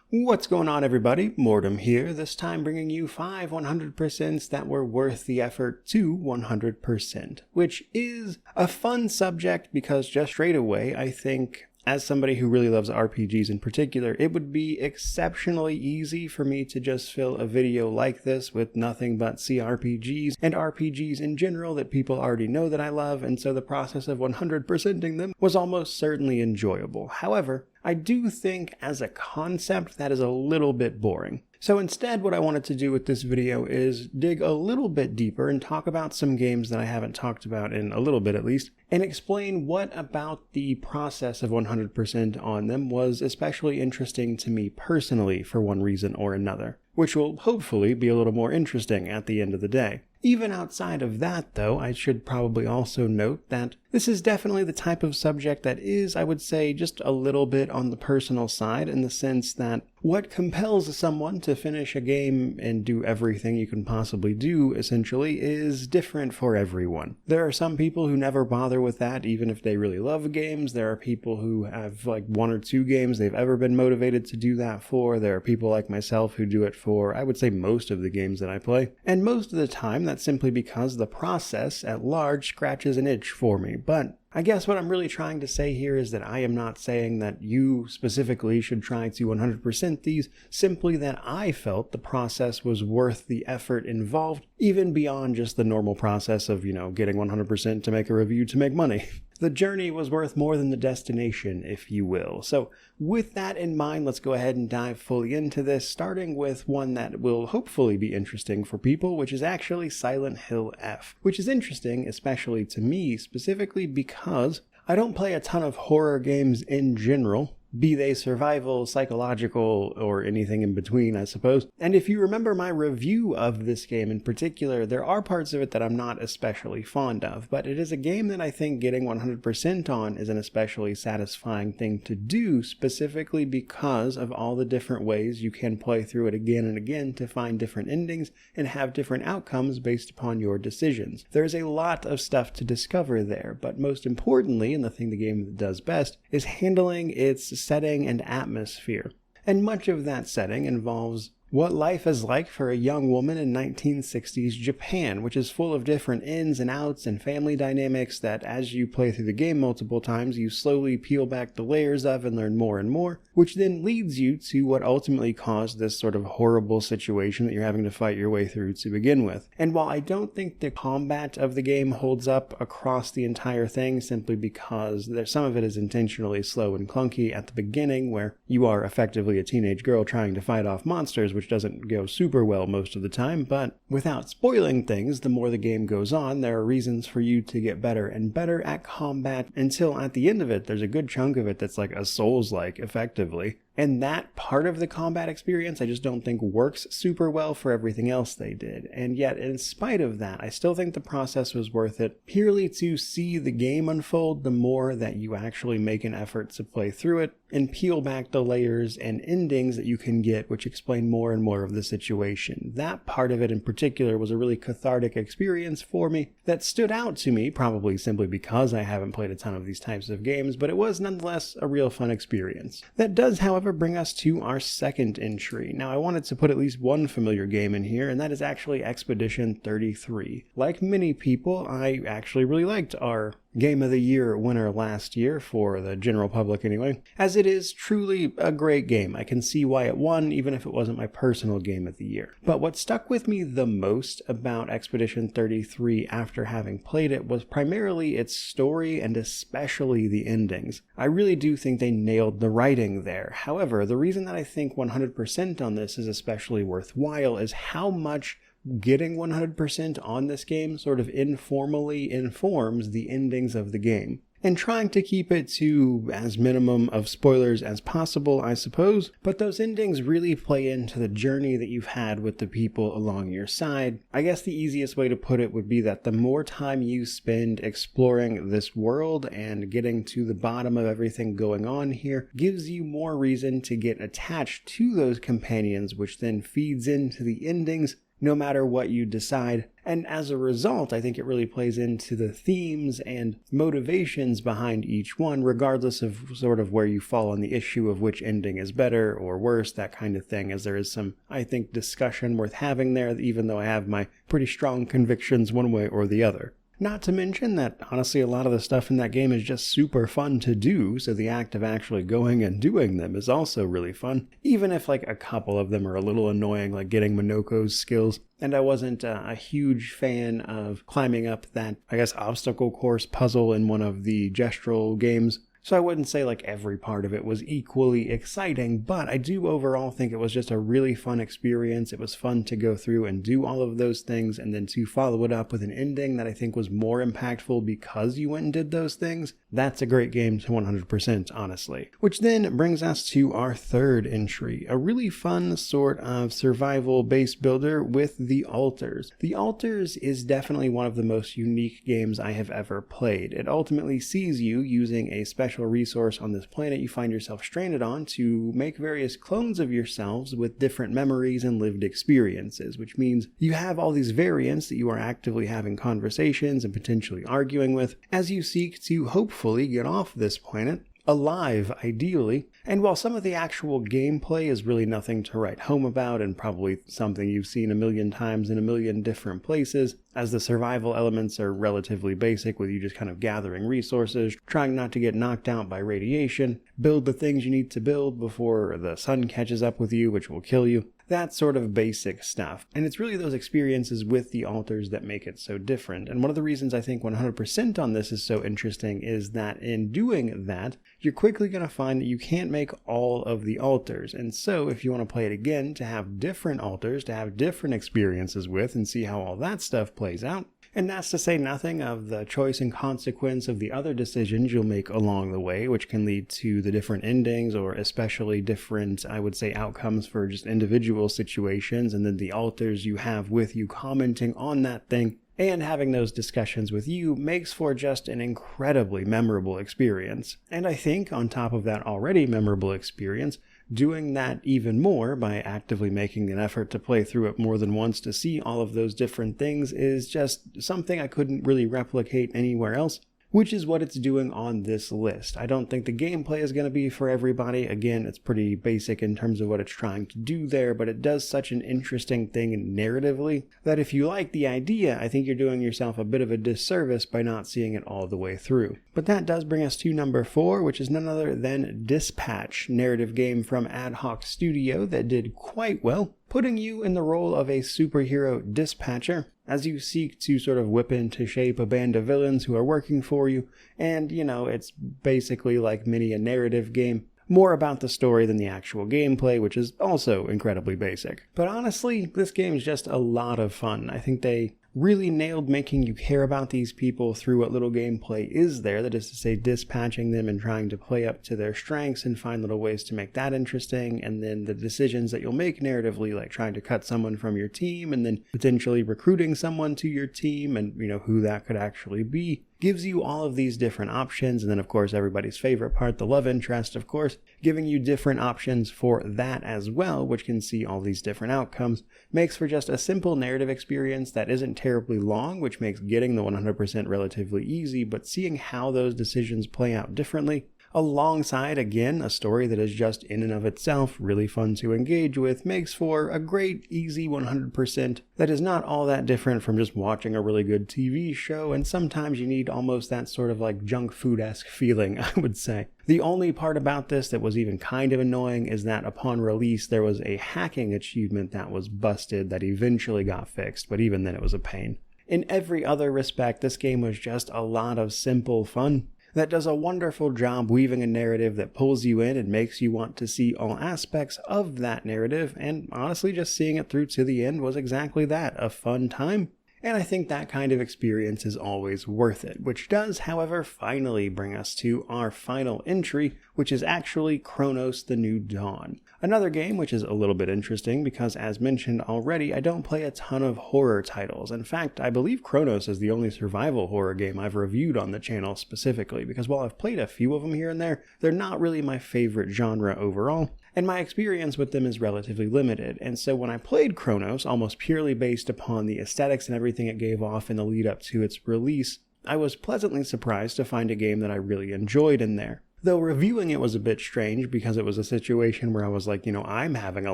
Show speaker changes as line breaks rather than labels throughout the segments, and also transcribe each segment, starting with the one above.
What's going on, everybody? Mortem here, this time bringing you 5 100% that were worth the effort to 100%, which is a fun subject because just straight away, I think, as somebody who really loves RPGs in particular, it would be exceptionally easy for me to just fill a video like this with nothing but CRPGs and RPGs in general that people already know that I love, and so the process of 100%ing them was almost certainly enjoyable. However, I do think as a concept that is a little bit boring. So instead, what I wanted to do with this video is dig a little bit deeper and talk about some games that I haven't talked about in a little bit at least, and explain what about the process of 100% on them was especially interesting to me personally for one reason or another, which will hopefully be a little more interesting at the end of the day. Even outside of that, though, I should probably also note that this is definitely the type of subject that is, I would say, just a little bit on the personal side, in the sense that what compels someone to finish a game and do everything you can possibly do, essentially, is different for everyone. There are some people who never bother with that, even if they really love games. There are people who have like 1 or 2 games they've ever been motivated to do that for. There are people like myself who do it for, I would say, most of the games that I play. And most of the time, that's simply because the process at large scratches an itch for me. But I guess what I'm really trying to say here is that I am not saying that you specifically should try to 100% these, simply that I felt the process was worth the effort involved, even beyond just the normal process of, getting 100% to make a review to make money. The journey was worth more than the destination, if you will. So with that in mind, let's go ahead and dive fully into this, starting with one that will hopefully be interesting for people, which is actually Silent Hill F, which is interesting, especially to me, specifically because I don't play a ton of horror games in general, be they survival, psychological, or anything in between, I suppose. And if you remember my review of this game in particular, there are parts of it that I'm not especially fond of, but it is a game that I think getting 100% on is an especially satisfying thing to do, specifically because of all the different ways you can play through it again and again to find different endings and have different outcomes based upon your decisions. There's a lot of stuff to discover there, but most importantly, and the thing the game does best, is handling its setting and atmosphere. And much of that setting involves what life is like for a young woman in 1960s Japan, which is full of different ins and outs and family dynamics that as you play through the game multiple times, you slowly peel back the layers of and learn more and more, which then leads you to what ultimately caused this sort of horrible situation that you're having to fight your way through to begin with. And while I don't think the combat of the game holds up across the entire thing, simply because some of it is intentionally slow and clunky at the beginning, where you are effectively a teenage girl trying to fight off monsters, which doesn't go super well most of the time, but without spoiling things, the more the game goes on, there are reasons for you to get better and better at combat until at the end of it, there's a good chunk of it that's like a Souls-like, effectively. And that part of the combat experience I just don't think works super well for everything else they did. And yet, in spite of that, I still think the process was worth it, purely to see the game unfold the more that you actually make an effort to play through it and peel back the layers and endings that you can get, which explain more and more of the situation. That part of it in particular was a really cathartic experience for me that stood out to me, probably simply because I haven't played a ton of these types of games, but it was nonetheless a real fun experience. That does, however, bring us to our second entry. Now, I wanted to put at least one familiar game in here, and that is actually Expedition 33. Like many people, I actually really liked our Game of the Year winner last year, for the general public anyway, as it is truly a great game. I can see why it won, even if it wasn't my personal Game of the Year. But what stuck with me the most about Expedition 33 after having played it was primarily its story and especially the endings. I really do think they nailed the writing there. However, the reason that I think 100% on this is especially worthwhile is how much getting 100% on this game sort of informally informs the endings of the game. And trying to keep it to as minimum of spoilers as possible, I suppose, but those endings really play into the journey that you've had with the people along your side. I guess the easiest way to put it would be that the more time you spend exploring this world and getting to the bottom of everything going on here gives you more reason to get attached to those companions, which then feeds into the endings no matter what you decide. And as a result, I think it really plays into the themes and motivations behind each one, regardless of sort of where you fall on the issue of which ending is better or worse, that kind of thing, as there is some, I think, discussion worth having there, even though I have my pretty strong convictions one way or the other. Not to mention that, honestly, a lot of the stuff in that game is just super fun to do, so the act of actually going and doing them is also really fun, even if, like, a couple of them are a little annoying, like getting Minoko's skills. And I wasn't a huge fan of climbing up that, I guess, obstacle course puzzle in one of the gestural games. So I wouldn't say like every part of it was equally exciting, but I do overall think it was just a really fun experience. It was fun to go through and do all of those things, and then to follow it up with an ending that I think was more impactful because you went and did those things. That's a great game to 100%, honestly. Which then brings us to our third entry, a really fun sort of survival base builder with the Altars. The Altars is definitely one of the most unique games I have ever played. It ultimately sees you using a special resource on this planet you find yourself stranded on to make various clones of yourselves with different memories and lived experiences, which means you have all these variants that you are actively having conversations and potentially arguing with as you seek to hopefully get off this planet alive, ideally. And while some of the actual gameplay is really nothing to write home about and probably something you've seen a million times in a million different places, as the survival elements are relatively basic with you just kind of gathering resources, trying not to get knocked out by radiation, build the things you need to build before the sun catches up with you, which will kill you. That sort of basic stuff. And it's really those experiences with the Altars that make it so different. And one of the reasons I think 100% on this is so interesting is that in doing that, you're quickly going to find that you can't make all of the Altars. And so if you want to play it again to have different Altars, to have different experiences with and see how all that stuff plays out, and that's to say nothing of the choice and consequence of the other decisions you'll make along the way, which can lead to the different endings or especially different, I would say, outcomes for just individual situations, and then the Altars you have with you commenting on that thing and having those discussions with you makes for just an incredibly memorable experience. And I think on top of that already memorable experience, doing that even more by actively making an effort to play through it more than once to see all of those different things is just something I couldn't really replicate anywhere else, which is what it's doing on this list. I don't think the gameplay is going to be for everybody. Again, it's pretty basic in terms of what it's trying to do there, but it does such an interesting thing narratively that if you like the idea, I think you're doing yourself a bit of a disservice by not seeing it all the way through. But that does bring us to number 4, which is none other than Dispatch, narrative game from Ad Hoc Studio that did quite well, putting you in the role of a superhero dispatcher as you seek to sort of whip into shape a band of villains who are working for you. And, you know, it's basically like mini a narrative game, more about the story than the actual gameplay, which is also incredibly basic. But honestly, this game is just a lot of fun. I think they really nailed making you care about these people through what little gameplay is there, that is to say dispatching them and trying to play up to their strengths and find little ways to make that interesting, and then the decisions that you'll make narratively, like trying to cut someone from your team and then potentially recruiting someone to your team and, you know, who that could actually be, gives you all of these different options. And then of course everybody's favorite part, the love interest, of course, giving you different options for that as well, which can see all these different outcomes, makes for just a simple narrative experience that isn't terribly long, which makes getting the 100% relatively easy, but seeing how those decisions play out differently, alongside, again, a story that is just in and of itself really fun to engage with, makes for a great, easy 100% that is not all that different from just watching a really good TV show, and sometimes you need almost that sort of like junk food-esque feeling, I would say. The only part about this that was even kind of annoying is that upon release there was a hacking achievement that was busted that eventually got fixed, but even then it was a pain. In every other respect, this game was just a lot of simple fun that does a wonderful job weaving a narrative that pulls you in and makes you want to see all aspects of that narrative, and honestly just seeing it through to the end was exactly that, a fun time. And I think that kind of experience is always worth it, which does, however, finally bring us to our final entry, which is actually Cronos: The New Dawn. Another game which is a little bit interesting because, as mentioned already, I don't play a ton of horror titles. In fact, I believe Cronos is the only survival horror game I've reviewed on the channel specifically, because while I've played a few of them here and there, they're not really my favorite genre overall, and my experience with them is relatively limited. And so when I played Cronos, almost purely based upon the aesthetics and everything it gave off in the lead up to its release, I was pleasantly surprised to find a game that I really enjoyed in there. Though reviewing it was a bit strange because it was a situation where I was like, I'm having a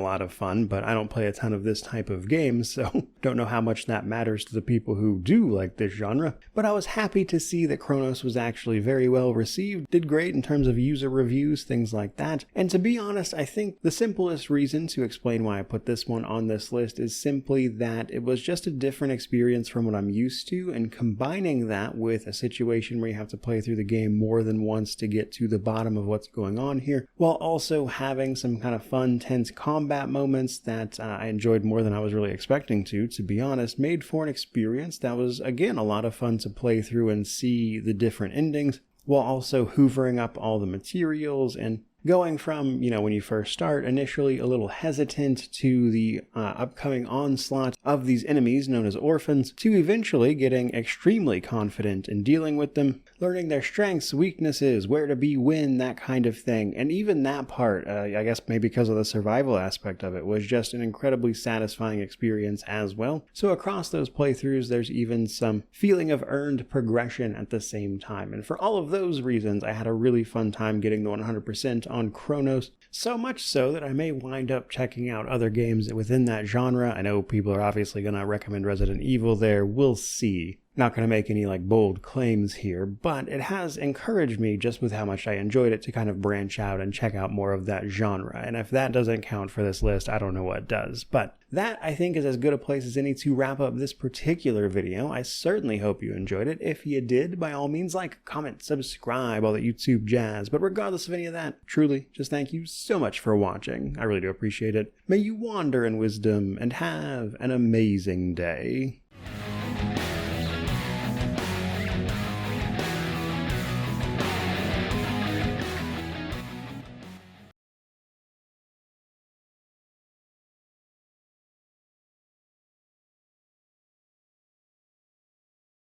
lot of fun, but I don't play a ton of this type of game, so don't know how much that matters to the people who do like this genre. But I was happy to see that Cronos was actually very well received, did great in terms of user reviews, things like that. And to be honest, I think the simplest reason to explain why I put this one on this list is simply that it was just a different experience from what I'm used to, and combining that with a situation where you have to play through the game more than once to get to the bottom of what's going on here, while also having some kind of fun, tense combat moments that I enjoyed more than I was really expecting to be honest, made for an experience that was, again, a lot of fun to play through and see the different endings, while also hoovering up all the materials and going from, when you first start, initially a little hesitant to the upcoming onslaught of these enemies known as orphans, to eventually getting extremely confident in dealing with them, learning their strengths, weaknesses, where to be when, that kind of thing. And even that part, I guess maybe because of the survival aspect of it, was just an incredibly satisfying experience as well. So across those playthroughs, there's even some feeling of earned progression at the same time. And for all of those reasons, I had a really fun time getting the 100% on Cronos, so much so that I may wind up checking out other games within that genre. I know people are obviously going to recommend Resident Evil there, we'll see. Not going to make any bold claims here, but it has encouraged me just with how much I enjoyed it to kind of branch out and check out more of that genre. And if that doesn't count for this list, I don't know what does. But that, I think, is as good a place as any to wrap up this particular video. I certainly hope you enjoyed it. If you did, by all means, comment, subscribe, all that YouTube jazz. But regardless of any of that, truly, just thank you so much for watching. I really do appreciate it. May you wander in wisdom and have an amazing day.